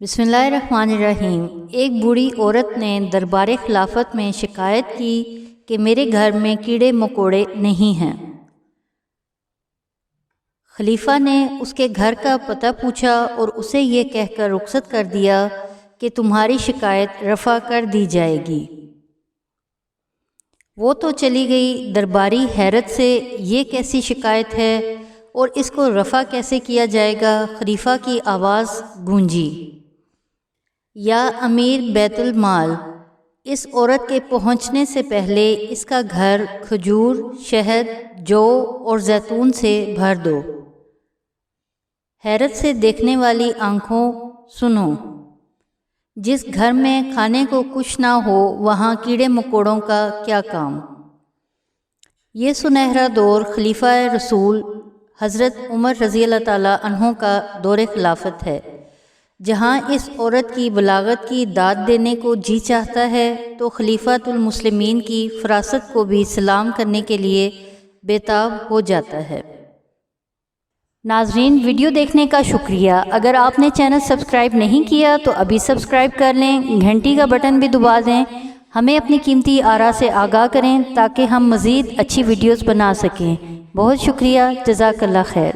بسم اللہ الرحمن الرحیم۔ ایک بوڑھی عورت نے دربار خلافت میں شکایت کی کہ میرے گھر میں کیڑے مکوڑے نہیں ہیں۔ خلیفہ نے اس کے گھر کا پتہ پوچھا اور اسے یہ کہہ کر رخصت کر دیا کہ تمہاری شکایت رفع کر دی جائے گی۔ وہ تو چلی گئی، درباری حیرت سے یہ کیسی شکایت ہے اور اس کو رفع کیسے کیا جائے گا؟ خلیفہ کی آواز گونجی، یا امیر بیت المال، اس عورت کے پہنچنے سے پہلے اس کا گھر کھجور، شہد، جو اور زیتون سے بھر دو۔ حیرت سے دیکھنے والی آنکھوں سنو، جس گھر میں کھانے کو کچھ نہ ہو وہاں کیڑے مکوڑوں کا کیا کام؟ یہ سنہرا دور خلیفہ رسول حضرت عمر رضی اللہ تعالیٰ عنہ کا دور خلافت ہے، جہاں اس عورت کی بلاغت کی داد دینے کو جی چاہتا ہے تو خلیفۃ المسلمین کی فراست کو بھی سلام کرنے کے لیے بےتاب ہو جاتا ہے۔ ناظرین، ویڈیو دیکھنے کا شکریہ۔ اگر آپ نے چینل سبسکرائب نہیں کیا تو ابھی سبسکرائب کر لیں، گھنٹی کا بٹن بھی دبا دیں، ہمیں اپنی قیمتی آراء سے آگاہ کریں تاکہ ہم مزید اچھی ویڈیوز بنا سکیں۔ بہت شکریہ، جزاک اللہ خیر۔